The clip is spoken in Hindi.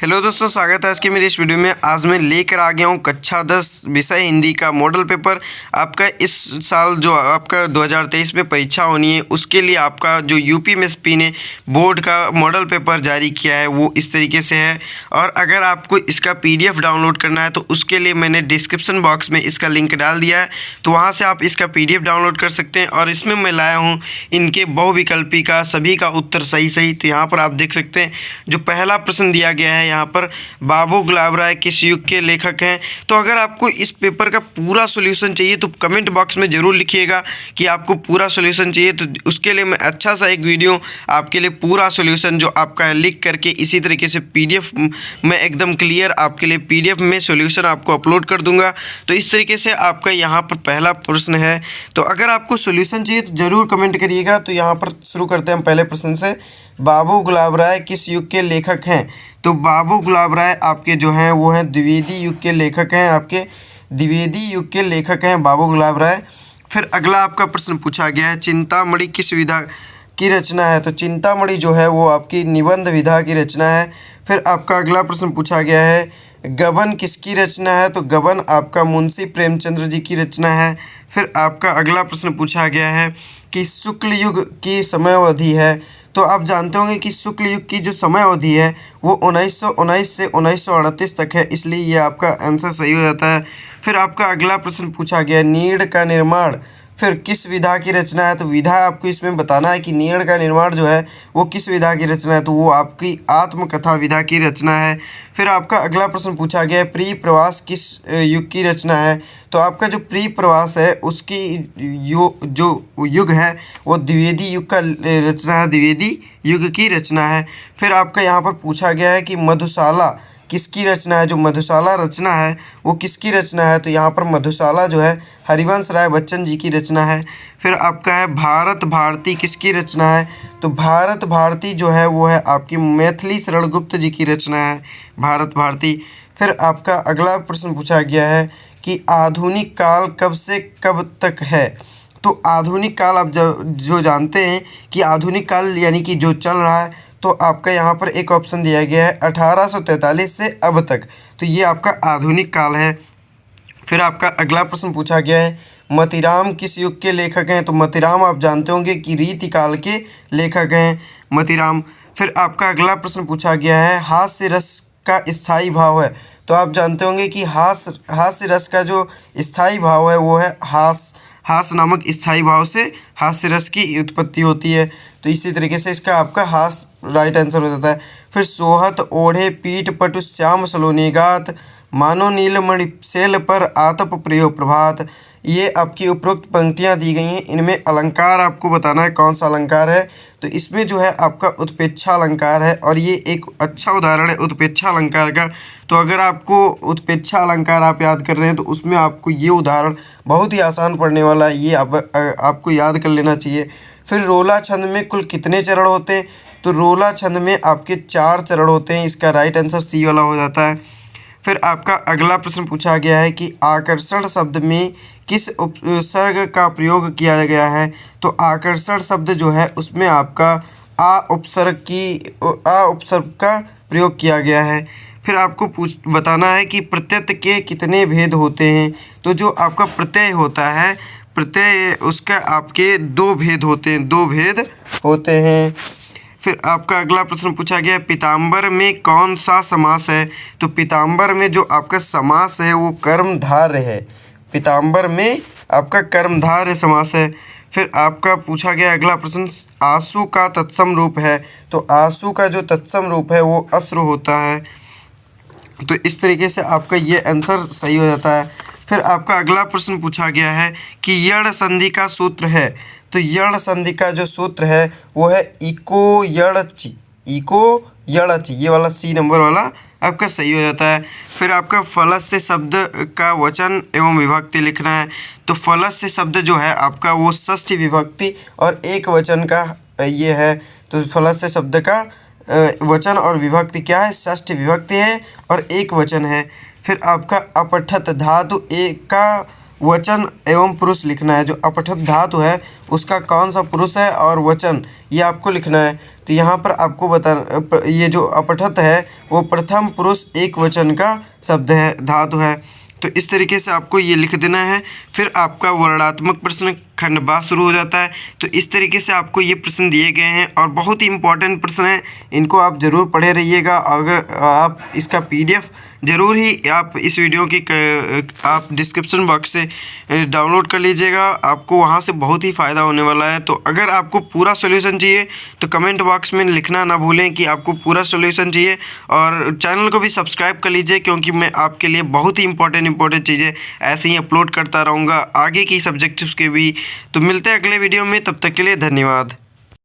हेलो दोस्तों, स्वागत है आज की मेरी इस वीडियो में। आज मैं लेकर आ गया हूँ कक्षा 10 विषय हिंदी का मॉडल पेपर। आपका इस साल जो आपका 2023 में परीक्षा होनी है उसके लिए आपका जो यूपीएससी ने बोर्ड का मॉडल पेपर जारी किया है वो इस तरीके से है। और अगर आपको इसका पीडीएफ डाउनलोड करना है तो उसके लिए मैंने डिस्क्रिप्शन बॉक्स में इसका लिंक डाल दिया है, तो वहाँ से आप इसका पीडीएफ डाउनलोड कर सकते हैं। और इसमें मैं लाया हूँ इनके बहुविकल्पी का सभी का उत्तर सही। तो यहाँ पर आप देख सकते हैं जो पहला प्रश्न दिया गया है यहाँ पर, बाबू गुलाब राय किस युग के लेखक हैं। तो अगर आपको इस पेपर का पूरा सॉल्यूशन चाहिए तो कमेंट बॉक्स में ज़रूर लिखिएगा कि आपको पूरा सॉल्यूशन चाहिए, तो उसके लिए मैं अच्छा सा एक वीडियो आपके लिए पूरा सॉल्यूशन जो आपका है लिख करके इसी तरीके से पीडीएफ में एकदम क्लियर आपके लिए पीडीएफ में सॉल्यूशन आपको अपलोड कर दूंगा। तो इस तरीके से आपका यहाँ पर पहला प्रश्न है। तो अगर आपको सॉल्यूशन चाहिए तो ज़रूर कमेंट करिएगा। तो यहाँ पर शुरू करते हैं हम पहले प्रश्न से। बाबू गुलाब राय किस युग के लेखक हैं। तो बाबू गुलाब राय आपके जो हैं वो हैं द्विवेदी युग के लेखक हैं, आपके द्विवेदी युग के लेखक हैं बाबू गुलाब राय। फिर अगला आपका प्रश्न पूछा गया है, चिंतामणि किस विधा की रचना है। तो चिंतामणि जो है वो आपकी निबंध विधा की रचना है। फिर आपका अगला प्रश्न पूछा गया है, गबन किसकी रचना है। तो गबन आपका मुंशी प्रेमचंद्र जी की रचना है। फिर आपका अगला प्रश्न पूछा गया है कि शुक्ल युग की समयावधि है। तो आप जानते होंगे कि शुक्ल युग की जो समय अवधि है वो 1919 से 1938 तक है, इसलिए ये आपका आंसर सही हो जाता है। फिर आपका अगला प्रश्न पूछा गया, नीड़ का निर्माण फिर किस विधा की रचना है। तो विधा आपको इसमें बताना है कि नीड़ का निर्माण जो है वो किस विधा की रचना है, तो वो आपकी आत्मकथा विधा की रचना है। फिर आपका अगला प्रश्न पूछा गया है, प्री प्रवास किस युग की रचना है। तो आपका जो प्री प्रवास है उसकी जो युग है वो द्विवेदी युग का रचना है, द्विवेदी युग की रचना है। फिर आपका यहाँ पर पूछा गया है कि मधुशाला किसकी रचना है। जो मधुशाला रचना है वो किसकी रचना है। तो यहाँ पर मधुशाला जो है हरिवंश राय बच्चन जी की रचना है। फिर आपका है भारत भारती किसकी रचना है। तो भारत भारती जो है वो है आपकी मैथिली शरण गुप्त जी की रचना है, भारत भारती। फिर आपका अगला प्रश्न पूछा गया है कि आधुनिक काल कब से कब तक है। तो आधुनिक काल आप जो जानते हैं कि आधुनिक काल यानी कि जो चल रहा है, तो आपका यहाँ पर एक ऑप्शन दिया गया है 1843 से अब तक, तो ये आपका आधुनिक काल है। फिर आपका अगला प्रश्न पूछा गया है, मतीराम किस युग के लेखक हैं। तो मतीराम आप जानते होंगे कि रीति काल के लेखक हैं मतीराम। फिर आपका अगला प्रश्न पूछा गया है, हास्य रस का स्थायी भाव है। तो आप जानते होंगे कि हास्य रस का जो स्थायी भाव है वो है हास नामक स्थायी भाव से हास्य रस की उत्पत्ति होती है। तो इसी तरीके से इसका आपका हास राइट आंसर हो जाता है। फिर सोहत ओढ़े पीठ पटु श्याम सलोनी गात, मानो नीलमणि शैल पर आतप प्रयोग प्रभात। ये आपकी उपरोक्त पंक्तियाँ दी गई हैं, इनमें अलंकार आपको बताना है कौन सा अलंकार है। तो इसमें जो है आपका उत्प्रेक्षा अलंकार है, और ये एक अच्छा उदाहरण है उत्प्रेक्षा अलंकार का। तो अगर आपको उत्प्रेक्षा अलंकार आप याद कर रहे हैं तो उसमें आपको ये उदाहरण बहुत ही आसान पड़ने वाला है, ये आपको याद कर लेना चाहिए। फिर रोला छंद में कुल कितने चरण होते हैं। तो रोला छंद में आपके 4 चरण होते हैं, इसका राइट आंसर सी वाला हो जाता है। फिर आपका अगला प्रश्न पूछा गया है कि आकर्षण शब्द में किस उपसर्ग का प्रयोग किया गया है। तो आकर्षण शब्द जो है उसमें आपका आ उपसर्ग का प्रयोग किया गया है। फिर आपको बताना है कि प्रत्यय के कितने भेद होते हैं। तो जो आपका प्रत्यय होता है, प्रत्यय उसका आपके 2 भेद होते हैं। फिर आपका अगला प्रश्न पूछा गया, पीताम्बर में कौन सा समास है। तो पीताम्बर में जो आपका समास है वो कर्मधारय है, पीताम्बर में आपका कर्मधारय समास है। फिर आपका पूछा गया अगला प्रश्न, आंसू का तत्सम रूप है। तो आंसू का जो तत्सम रूप है वो अश्रु होता है। तो इस तरीके से आपका ये आंसर सही हो जाता है। फिर आपका अगला प्रश्न पूछा गया है कि यण संधि का सूत्र है। तो यण संधि का जो सूत्र है वो है इको यणचि, ये वाला सी नंबर वाला आपका सही हो जाता है। फिर आपका फलस्य शब्द का वचन एवं विभक्ति लिखना है। तो फलस्य शब्द जो है आपका वो षष्ठी विभक्ति और एक वचन का ये है। तो फलस्य शब्द का वचन और विभक्ति क्या है, षष्ठी विभक्ति है और एक वचन है। फिर आपका अपठत धातु एक का वचन एवं पुरुष लिखना है। जो अपठित धातु है उसका कौन सा पुरुष है और वचन ये आपको लिखना है। तो यहाँ पर आपको ये जो अपठित है वो प्रथम पुरुष एक वचन का शब्द है, धातु है। तो इस तरीके से आपको ये लिख देना है। फिर आपका वर्णात्मक प्रश्न खंड बा शुरू हो जाता है। तो इस तरीके से आपको ये प्रश्न दिए गए हैं और बहुत ही इंपॉर्टेंट प्रश्न है, इनको आप ज़रूर पढ़े रहिएगा। अगर आप इसका PDF ज़रूर ही आप इस वीडियो की आप डिस्क्रिप्शन बॉक्स से डाउनलोड कर लीजिएगा, आपको वहाँ से बहुत ही फ़ायदा होने वाला है। तो अगर आपको पूरा सॉल्यूशन चाहिए तो कमेंट बॉक्स में लिखना ना भूलें कि आपको पूरा सॉल्यूशन चाहिए, और चैनल को भी सब्सक्राइब कर लीजिए क्योंकि मैं आपके लिए बहुत ही इंपॉर्टेंट चीज़ें ऐसे ही अपलोड करता रहूँगा, आगे की सब्जेक्ट्स के भी। तो मिलते हैं अगले वीडियो में, तब तक के लिए धन्यवाद।